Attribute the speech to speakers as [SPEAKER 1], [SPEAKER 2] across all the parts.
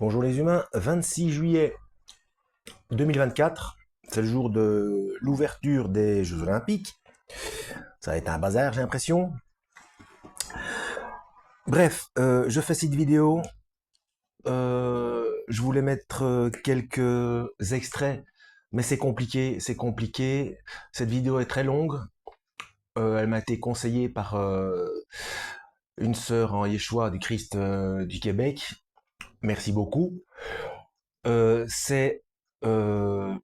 [SPEAKER 1] Bonjour les humains, 26 juillet 2024, c'est le jour de l'ouverture des Jeux Olympiques. Ça va être un bazar, j'ai l'impression. Bref, je fais cette vidéo. Je voulais mettre quelques extraits, mais c'est compliqué, c'est compliqué. Cette vidéo est très longue. Elle m'a été conseillée par une sœur en Yeshua du Christ du Québec. Merci beaucoup. C'est le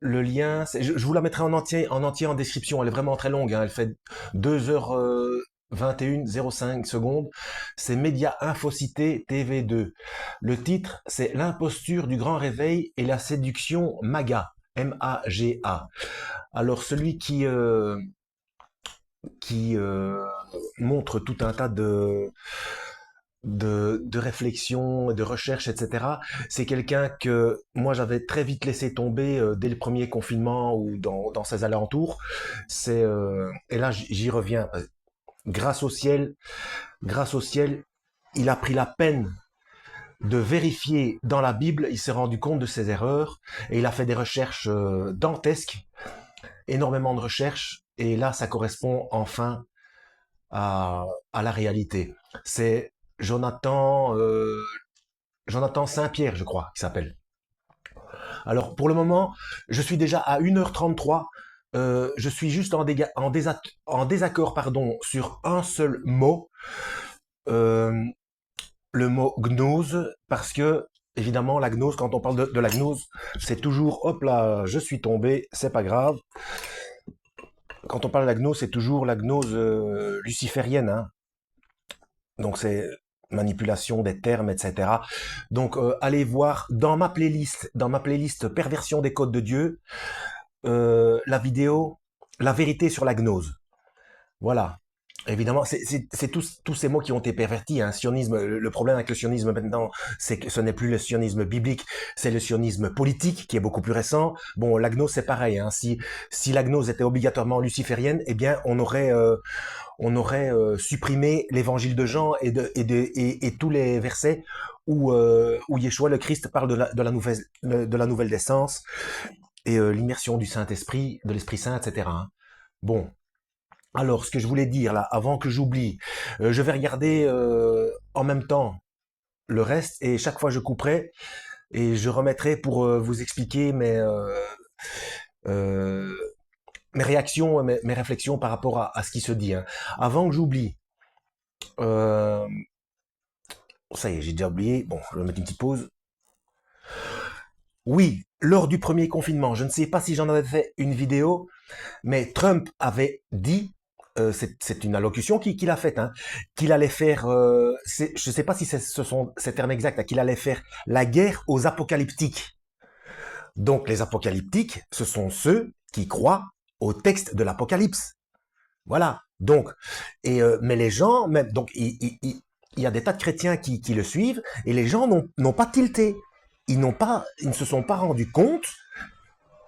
[SPEAKER 1] lien, je vous la mettrai en entier en description. Elle est vraiment très longue, hein. Elle fait 2h21:05. C'est Média Infocité TV2. Le titre, c'est L'imposture du grand réveil et la séduction MAGA. M-A-G-A. Alors celui qui montre tout un tas de réflexion, de recherche, etc. C'est quelqu'un que moi j'avais très vite laissé tomber dès le premier confinement ou dans ses alentours. Et là j'y reviens. Grâce au ciel, il a pris la peine de vérifier dans la Bible. Il s'est rendu compte de ses erreurs et il a fait des recherches dantesques, énormément de recherches. Et là, ça correspond enfin à la réalité. C'est Jonathan, Jonathan Saint-Pierre, je crois, qui s'appelle. Alors, pour le moment, je suis déjà à 1h33. Je suis juste en désaccord pardon, sur un seul mot, euh, le mot gnose, parce que, évidemment, la gnose, quand on parle de la gnose, c'est toujours, hop là, je suis tombé, c'est pas grave. Quand on parle de la gnose, c'est toujours la gnose luciférienne, hein. Donc c'est manipulation des termes, etc. Donc allez voir dans ma playlist Perversion des codes de Dieu, la vidéo La vérité sur la gnose. Voilà. Évidemment, c'est tous ces mots qui ont été pervertis. Hein. Sionisme, le problème avec le sionisme maintenant, c'est que ce n'est plus le sionisme biblique, c'est le sionisme politique qui est beaucoup plus récent. Bon, la gnose, c'est pareil. Hein. Si la gnose était obligatoirement luciférienne, eh bien, on aurait supprimé l'évangile de Jean et tous les versets où Yeshua le Christ parle de la nouvelle naissance et l'immersion du Saint-Esprit, de l'Esprit Saint, etc. Hein. Bon, alors ce que je voulais dire là, avant que j'oublie, je vais regarder en même temps le reste et chaque fois je couperai et je remettrai pour vous expliquer euh, mes réactions, mes réflexions par rapport à ce qui se dit. Hein. Avant que j'oublie, euh, ça y est, j'ai déjà oublié. Bon, je vais mettre une petite pause. Oui, lors du premier confinement, je ne sais pas si j'en avais fait une vidéo, mais Trump avait dit, c'est une allocution qu'il a faite, hein, qu'il allait faire, je ne sais pas si ce sont ces termes exacts, hein, qu'il allait faire la guerre aux apocalyptiques. Donc les apocalyptiques, ce sont ceux qui croient au texte de l'Apocalypse. Voilà. Donc, mais les gens, même, donc, il y a des tas de chrétiens qui le suivent et les gens n'ont pas tilté. Ils ne se sont pas rendus compte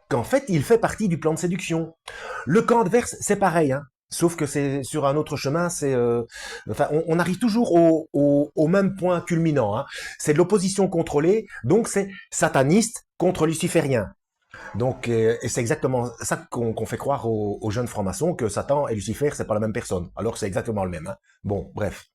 [SPEAKER 1] qu'en fait, il fait partie du plan de séduction. Le camp adverse, c'est pareil, hein. Sauf que c'est sur un autre chemin, enfin, on arrive toujours au même point culminant, hein. C'est de l'opposition contrôlée, donc c'est sataniste contre luciférien. Donc, et c'est exactement ça qu'on fait croire aux jeunes francs-maçons, que Satan et Lucifer, c'est pas la même personne. Alors c'est exactement le même. Hein. Bon, bref.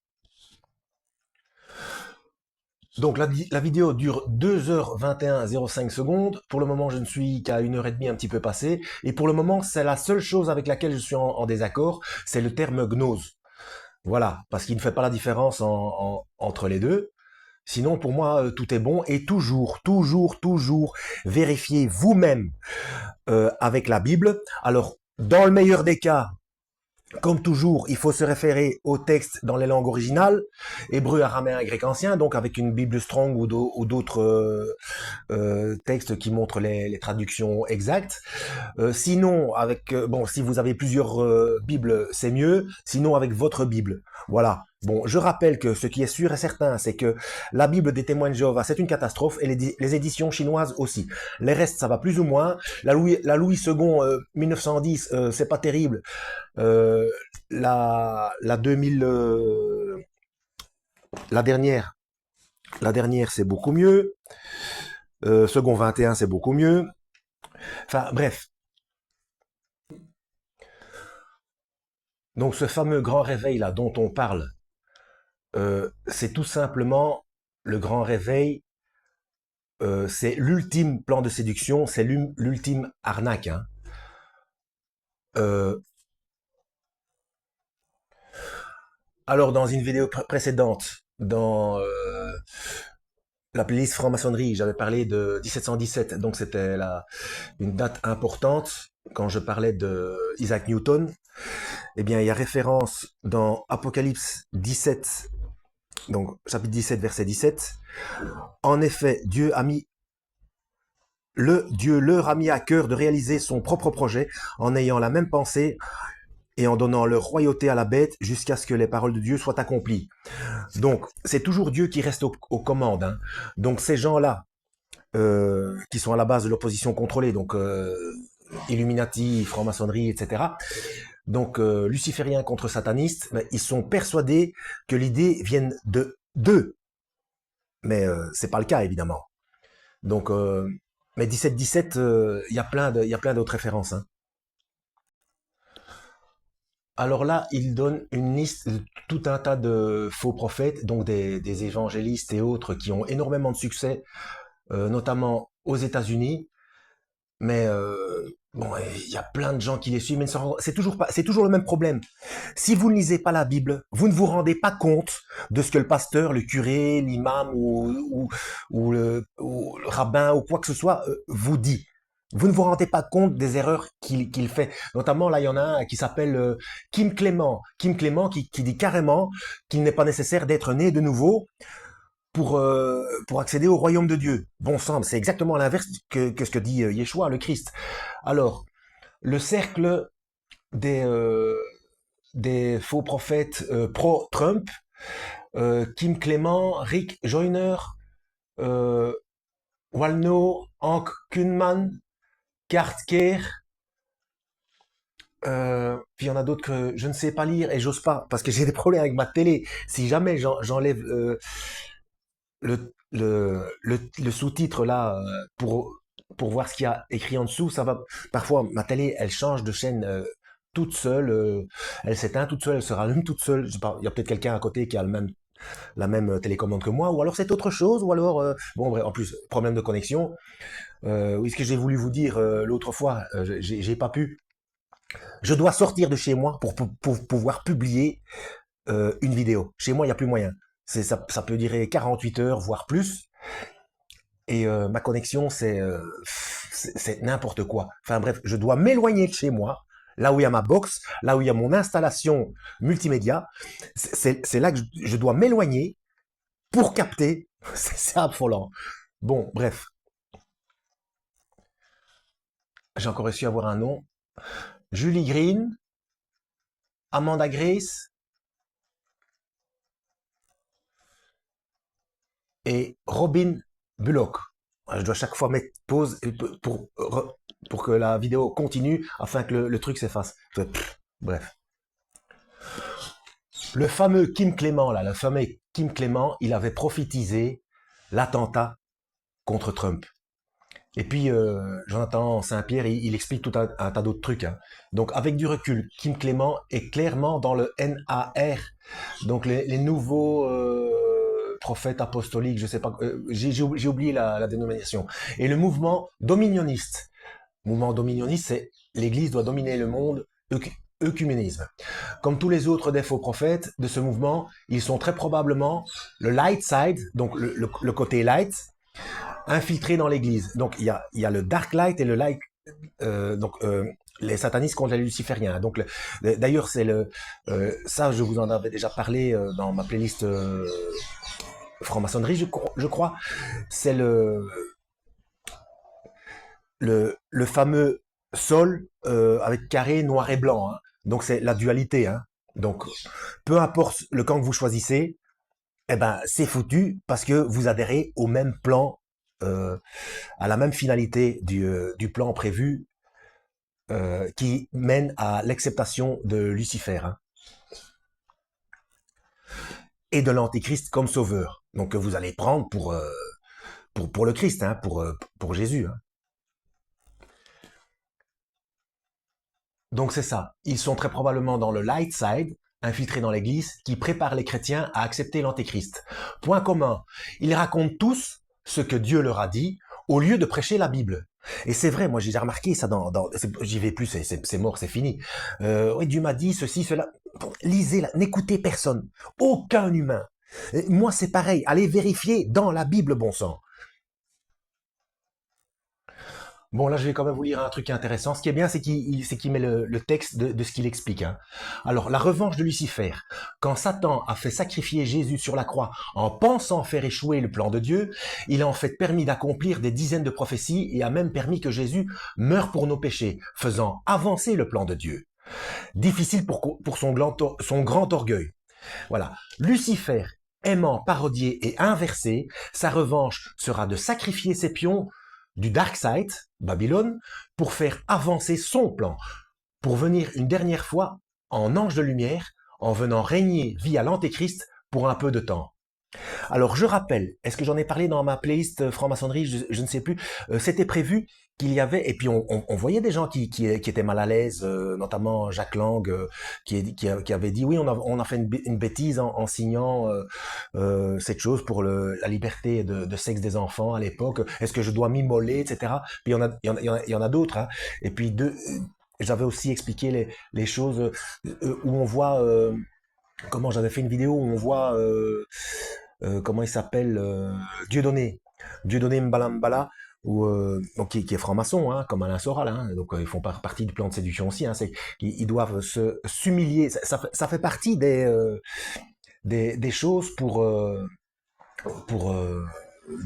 [SPEAKER 1] Donc la vidéo dure 2h21:05. Pour le moment, je ne suis qu'à 1h30 un petit peu passé. Et pour le moment, c'est la seule chose avec laquelle je suis en désaccord, c'est le terme gnose. Voilà, parce qu'il ne fait pas la différence entre les deux. Sinon, pour moi, tout est bon. Et toujours, toujours, toujours, vérifiez vous-même avec la Bible. Alors, dans le meilleur des cas, comme toujours, il faut se référer aux textes dans les langues originales, hébreu, araméen et grec ancien, donc avec une Bible Strong ou d'autres textes qui montrent les traductions exactes. Sinon, bon, si vous avez plusieurs Bibles, c'est mieux. Sinon, avec votre Bible. Voilà. Bon, je rappelle que ce qui est sûr et certain, c'est que la Bible des témoins de Jéhovah, c'est une catastrophe, et les éditions chinoises aussi. Les restes, ça va plus ou moins. La Louis II 1910, c'est pas terrible. Euh, la 2000, la dernière, La dernière, c'est beaucoup mieux. Second 21, c'est beaucoup mieux. Enfin, bref. Donc, ce fameux grand réveil là dont on parle, c'est tout simplement le grand réveil. C'est l'ultime plan de séduction, c'est l'ultime arnaque, hein. Euh, alors, dans une vidéo précédente, dans la playlist franc-maçonnerie, j'avais parlé de 1717, donc c'était une date importante quand je parlais de Isaac Newton. Eh bien, il y a référence dans Apocalypse 17, donc chapitre 17, verset 17. En effet, Dieu leur a mis à cœur de réaliser son propre projet en ayant la même pensée et en donnant leur royauté à la bête jusqu'à ce que les paroles de Dieu soient accomplies. Donc, c'est toujours Dieu qui reste aux commandes, hein. Donc, ces gens-là, qui sont à la base de l'opposition contrôlée, donc Illuminati, franc-maçonnerie, etc. Donc, lucifériens contre satanistes, ben, ils sont persuadés que l'idée vienne de d'eux. Mais c'est pas le cas, évidemment. Donc, mais 17-17, il y a plein d'autres références, hein. Alors là, il donne une liste de tout un tas de faux prophètes, donc des évangélistes et autres qui ont énormément de succès, notamment aux États-Unis. Mais bon, il y a plein de gens qui les suivent, mais c'est toujours le même problème. Si vous ne lisez pas la Bible, vous ne vous rendez pas compte de ce que le pasteur, le curé, l'imam ou le rabbin ou quoi que ce soit vous dit. Vous ne vous rendez pas compte des erreurs qu'il fait. Notamment, là, il y en a un qui s'appelle Kim Clément. Kim Clément qui dit carrément qu'il n'est pas nécessaire d'être né de nouveau pour accéder au royaume de Dieu. Bon sang, c'est exactement l'inverse que ce que dit Yeshua, le Christ. Alors, le cercle des, euh, des faux prophètes pro-Trump, Kim Clément, Rick Joyner, euh, Walno, Hank Kunman, Kurt Kehr, puis il y en a d'autres que je ne sais pas lire et j'ose pas parce que j'ai des problèmes avec ma télé. Si jamais j'enlève le sous-titre là pour voir ce qu'il y a écrit en dessous, ça va. Parfois, ma télé, elle change de chaîne toute seule, elle s'éteint toute seule, elle se rallume toute seule. Je sais pas, il y a peut-être quelqu'un à côté qui a la même télécommande que moi, ou alors c'est autre chose, ou alors bon, bref, en plus problème de connexion. Oui, ce que j'ai voulu vous dire l'autre fois, j'ai pas pu. Je dois sortir de chez moi pour pouvoir publier une vidéo. Chez moi, il n'y a plus moyen. Ça peut durer 48 heures, voire plus. Et ma connexion, c'est n'importe quoi. Enfin bref, je dois m'éloigner de chez moi, là où il y a ma box, là où il y a mon installation multimédia. C'est là que je dois m'éloigner pour capter. C'est affolant. Bon, bref, j'ai encore réussi à avoir un nom. Julie Green, Amanda Grace et Robin Bullock. Je dois chaque fois mettre pause pour que la vidéo continue afin que le truc s'efface. Bref. Le fameux Kim Clément, là, le fameux Kim Clément, il avait prophétisé l'attentat contre Trump. Et puis, Jonathan Saint-Pierre, il explique tout un tas d'autres trucs, hein. Donc, avec du recul, Kim Clément est clairement dans le NAR, donc les nouveaux prophètes apostoliques, je sais pas, j'ai oublié la dénomination. Et le mouvement dominionniste. Mouvement dominionniste, c'est l'Église doit dominer le monde, œcuménisme. Comme tous les autres des faux prophètes de ce mouvement, ils sont très probablement le light side, donc le côté light, infiltré dans l'Église. Donc il y a le dark light et le light, les satanistes contre les lucifériens. Donc d'ailleurs ça je vous en avais déjà parlé dans ma playlist franc-maçonnerie, je crois. C'est le fameux sol avec carré noir et blanc, hein. Donc c'est la dualité, hein. Donc peu importe le camp que vous choisissez, eh ben c'est foutu parce que vous adhérez au même plan, à la même finalité du plan prévu qui mène à l'acceptation de Lucifer, hein. et de l'Antéchrist comme sauveur. Donc que vous allez prendre pour le Christ, hein, pour Jésus. Hein. Donc c'est ça. Ils sont très probablement dans le light side, infiltrés dans l'Église, qui prépare les chrétiens à accepter l'Antéchrist. Point commun, ils racontent tous ce que Dieu leur a dit, au lieu de prêcher la Bible. Et c'est vrai, moi j'ai remarqué ça j'y vais plus, c'est mort, c'est fini. Oui, Dieu m'a dit ceci, cela. Lisez, n'écoutez personne, aucun humain. Moi c'est pareil, allez vérifier dans la Bible, bon sang. Bon, là, je vais quand même vous lire un truc intéressant. Ce qui est bien, c'est qu'il met le texte de ce qu'il explique. Hein. Alors, la revanche de Lucifer. Quand Satan a fait sacrifier Jésus sur la croix en pensant faire échouer le plan de Dieu, il a en fait permis d'accomplir des dizaines de prophéties et a même permis que Jésus meure pour nos péchés, faisant avancer le plan de Dieu. Difficile pour son grand orgueil. Voilà. Lucifer, aimant parodier et inverser, sa revanche sera de sacrifier ses pions du Dark Side, Babylone, pour faire avancer son plan, pour venir une dernière fois en ange de lumière, en venant régner via l'Antéchrist pour un peu de temps. Alors je rappelle, est-ce que j'en ai parlé dans ma playlist franc-maçonnerie, je ne sais plus, c'était prévu qu'il y avait, et puis on voyait des gens qui étaient mal à l'aise, notamment Jacques Lang, qui avait dit oui, on a fait une bêtise en signant cette chose pour la liberté de sexe des enfants à l'époque, est-ce que je dois m'immoler, etc. Puis il y en a d'autres, hein. Et puis j'avais aussi expliqué les choses où on voit, comment j'avais fait une vidéo où on voit comment il s'appelle, Dieudonné Mbala Mbala, donc qui est franc-maçon, hein, comme Alain Soral, hein, donc ils font partie du plan de séduction aussi, hein, ils doivent s'humilier, ça fait partie des choses pour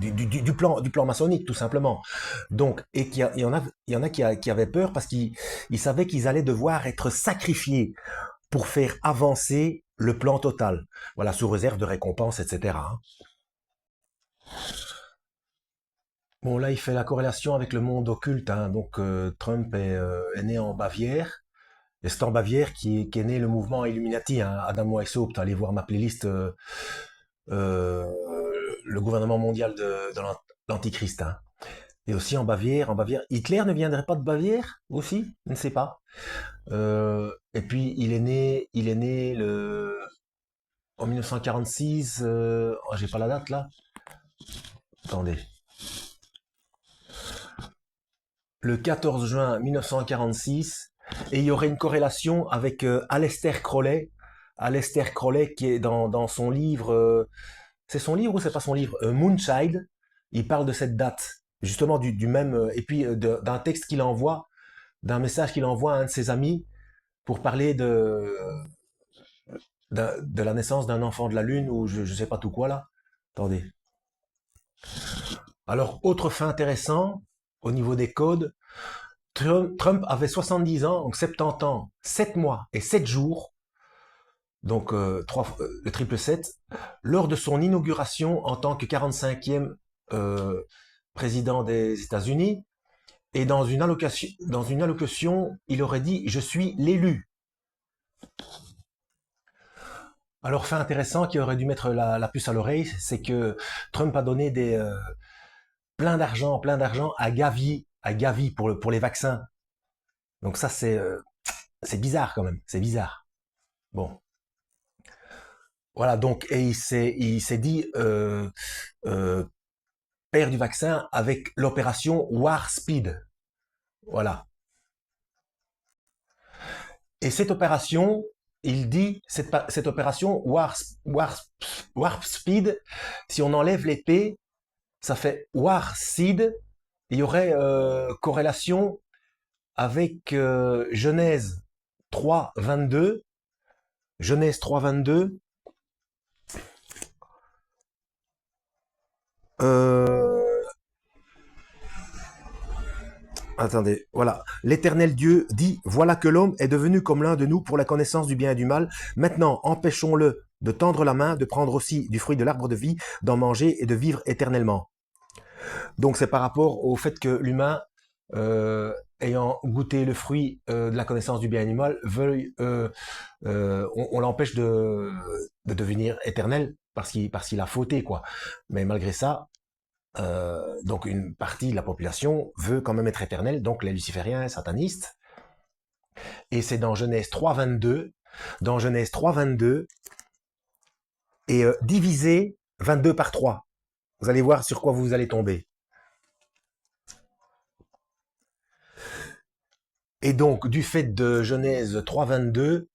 [SPEAKER 1] du plan maçonnique tout simplement. Donc et il y en a qui avaient peur parce qu'ils savaient qu'ils allaient devoir être sacrifiés pour faire avancer le plan total. Voilà, sous réserve de récompenses, etc. Hein. Bon, là, il fait la corrélation avec le monde occulte. Hein. Donc, Trump est né en Bavière. Et c'est en Bavière qu'est né le mouvement Illuminati. Hein. Adam Weishaupt, allez voir ma playlist euh, le gouvernement mondial de l'Antichrist. Hein. Et aussi en Bavière, Hitler ne viendrait pas de Bavière aussi? Je ne sais pas. Et puis il est né en 1946. J'ai pas la date là. Attendez. Le 14 juin 1946. Et il y aurait une corrélation avec Aleister Crowley. Aleister Crowley qui est dans son livre. C'est son livre ou c'est pas son livre? Moonchild. Il parle de cette date. Justement du même. Et puis d'un texte qu'il envoie, d'un message qu'il envoie à un de ses amis pour parler de la naissance d'un enfant de la Lune ou je sais pas tout quoi là. Attendez. Alors, autre fait intéressant, au niveau des codes, Trump avait 70 ans, donc 70 ans, 7 mois et 7 jours, donc le triple 7, lors de son inauguration en tant que 45e président des États-Unis. Et dans une allocution, il aurait dit « Je suis l'élu ». Alors, fait intéressant qui aurait dû mettre la puce à l'oreille, c'est que Trump a donné plein d'argent à Gavi pour les vaccins. Donc ça, c'est bizarre quand même, c'est bizarre. Bon, voilà, donc, et il s'est dit euh, père du vaccin avec l'opération War Speed. Voilà. Et cette opération, il dit, cette opération Warp Speed, si on enlève les P, ça fait War Seed. Il y aurait corrélation avec Genèse 3, 22. Genèse 3, 22. Euh, Attendez, voilà. L'Éternel Dieu dit, voilà que l'homme est devenu comme l'un de nous pour la connaissance du bien et du mal. Maintenant, empêchons-le de tendre la main, de prendre aussi du fruit de l'arbre de vie, d'en manger et de vivre éternellement. Donc c'est par rapport au fait que l'humain ayant goûté le fruit de la connaissance du bien et du mal, on l'empêche de devenir éternel parce qu'il a fauté, quoi. Mais malgré ça, donc une partie de la population veut quand même être éternelle, donc les lucifériens, satanistes. Et c'est dans Genèse 3.22, dans Genèse 3.22, et diviser 22 par 3. Vous allez voir sur quoi vous allez tomber. Et donc, du fait de Genèse 3.22,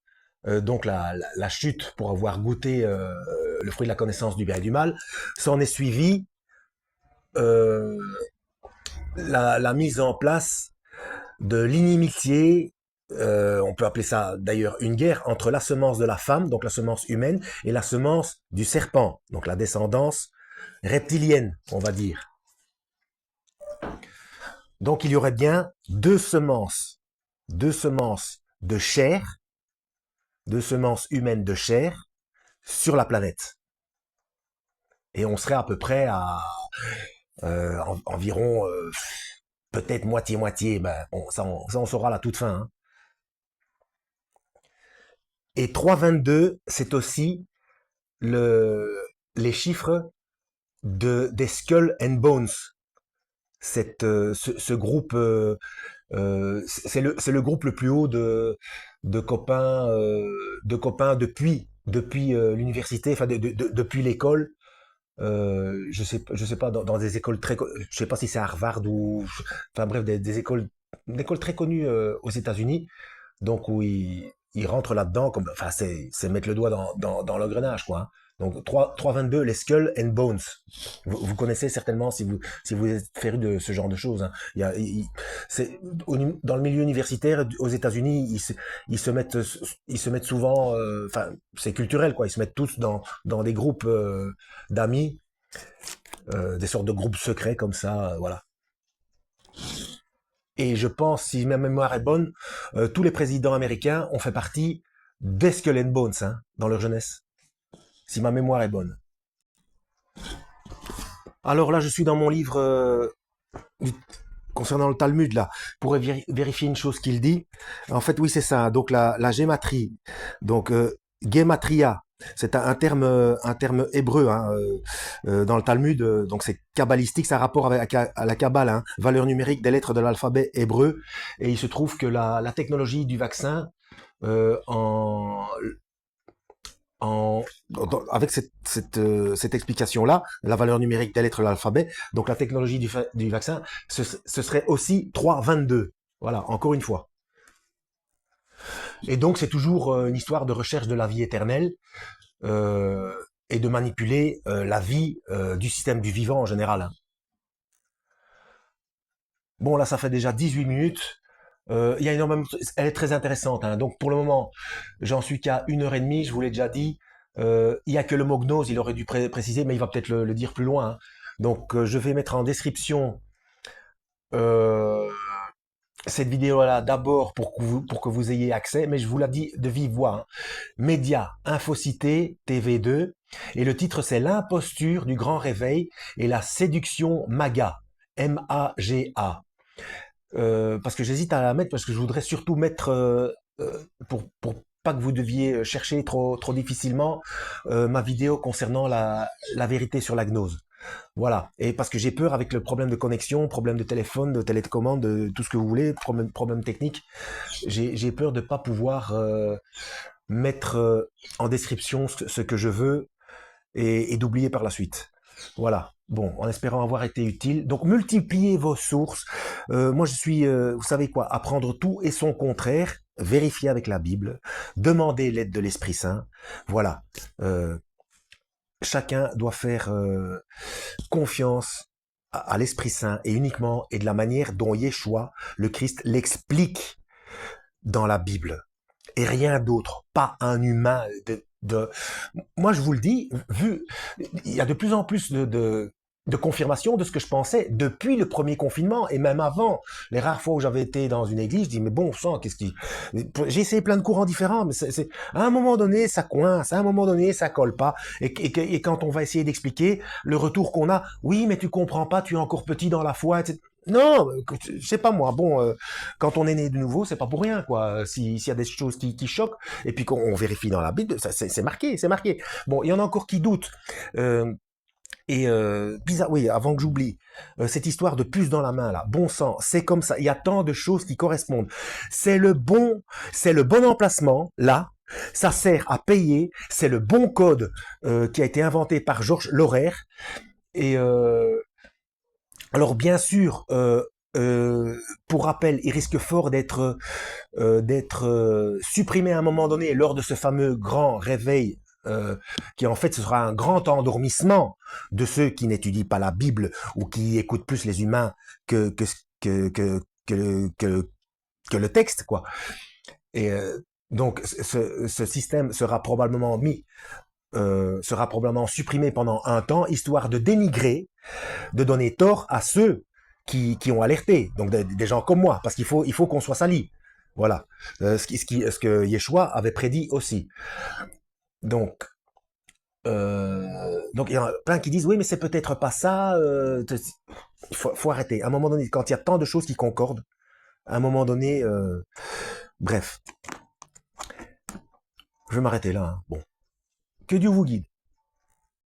[SPEAKER 1] donc la chute pour avoir goûté le fruit de la connaissance du bien et du mal, s'en est suivi euh, la mise en place de l'inimitié, on peut appeler ça d'ailleurs une guerre entre la semence de la femme, donc la semence humaine, et la semence du serpent, donc la descendance reptilienne, on va dire. Donc il y aurait bien deux semences de chair, deux semences humaines de chair sur la planète. Et on serait à peu près à environ peut-être moitié-moitié. Ben, bon, ça, on saura à la toute fin. Hein. Et 3,22, c'est aussi les chiffres des Skull and Bones. Ce groupe, c'est le groupe le plus haut de copains depuis l'université, enfin depuis l'école. Je sais pas dans des écoles je sais pas si c'est Harvard ou, enfin bref, des écoles très connues aux États-Unis, donc où ils rentrent là-dedans comme, enfin c'est mettre le doigt dans l'engrenage quoi. Hein. Donc 322 les Skull and Bones. Vous connaissez certainement si vous êtes féru de ce genre de choses. Hein. C'est dans le milieu universitaire aux États-Unis, ils se mettent souvent, enfin c'est culturel quoi. Ils se mettent tous dans des groupes d'amis, des sortes de groupes secrets comme ça, voilà. Et je pense, si ma mémoire est bonne, tous les présidents américains ont fait partie des Skull and Bones hein, dans leur jeunesse. Si ma mémoire est bonne. Alors là, je suis dans mon livre concernant le Talmud là, pour vérifier une chose qu'il dit. En fait, oui, c'est ça. Donc la gématrie, donc gematria, c'est un terme hébreu hein, dans le Talmud. Donc c'est kabbalistique, ça a rapport avec à la Kabbale, hein, valeur numérique des lettres de l'alphabet hébreu. Et il se trouve que la technologie du vaccin euh, en en, avec cette explication-là, la valeur numérique des lettres de l'alphabet, donc la technologie du vaccin, ce serait aussi 3,22. Voilà, encore une fois. Et donc c'est toujours une histoire de recherche de la vie éternelle euh, et de manipuler la vie du système du vivant en général. Hein. Bon, là, ça fait déjà 18 minutes. Il y a énormément, elle est très intéressante. Hein. Donc pour le moment, j'en suis qu'à 1 heure et demie. Je vous l'ai déjà dit. Il y a que le mot gnose, il aurait dû préciser, mais il va peut-être le dire plus loin. Hein. Donc je vais mettre en description euh, cette vidéo-là d'abord pour que vous ayez accès, mais je vous la dis de vive voix. Hein. Média Infocité TV2 et le titre c'est l'imposture du grand réveil et la séduction MAGA. MAGA. Parce que j'hésite à la mettre parce que je voudrais surtout mettre pour pas que vous deviez chercher trop difficilement ma vidéo concernant la vérité sur la gnose. Voilà. Et parce que j'ai peur avec le problème de connexion, problème de téléphone, de télécommande, de tout ce que vous voulez, problème technique. J'ai peur de pas pouvoir mettre en description ce que je veux et d'oublier par la suite. Voilà. Bon, en espérant avoir été utile. Donc, multipliez vos sources. Moi, je suis, vous savez quoi, apprendre tout et son contraire, vérifier avec la Bible, demander l'aide de l'Esprit Saint. Voilà. Chacun doit faire confiance à l'Esprit Saint et uniquement et de la manière dont Yeshua, le Christ, l'explique dans la Bible. Et rien d'autre. Pas un humain Moi, je vous le dis, il y a de plus en plus de confirmation de ce que je pensais depuis le premier confinement et même avant. Les rares fois où j'avais été dans une église, je dis mais bon sang, qu'est-ce qui j'ai essayé plein de courants différents, mais à un moment donné ça coince, à un moment donné ça colle pas et quand on va essayer d'expliquer le retour qu'on a, oui mais tu comprends pas, tu es encore petit dans la foi, etc. Non, je sais pas moi. Bon, quand on est né de nouveau, c'est pas pour rien, quoi. S'il y a des choses qui choquent, et puis qu'on vérifie dans la Bible, ça, c'est marqué, c'est marqué. Bon, il y en a encore qui doutent. Euh, bizarre, oui, avant que j'oublie, cette histoire de puce dans la main, là, bon sang, c'est comme ça. Il y a tant de choses qui correspondent. C'est le bon, c'est le bon emplacement, là. Ça sert à payer. C'est le bon code qui a été inventé par Georges Laurer. Et alors bien sûr, pour rappel, il risque fort d'être supprimé à un moment donné lors de ce fameux grand réveil, qui en fait ce sera un grand endormissement de ceux qui n'étudient pas la Bible ou qui écoutent plus les humains que que que que que, que, que le texte, quoi. Et donc ce système sera probablement supprimé pendant un temps, histoire de dénigrer, de donner tort à ceux qui ont alerté, donc des gens comme moi, parce qu'il faut qu'on soit sali. Voilà, ce que Yeshua avait prédit aussi. Donc, donc il y en a plein qui disent oui, mais c'est peut-être pas ça. Il faut arrêter. À un moment donné, quand il y a tant de choses qui concordent, à un moment donné, bref, je vais m'arrêter là, hein. Bon, que Dieu vous guide.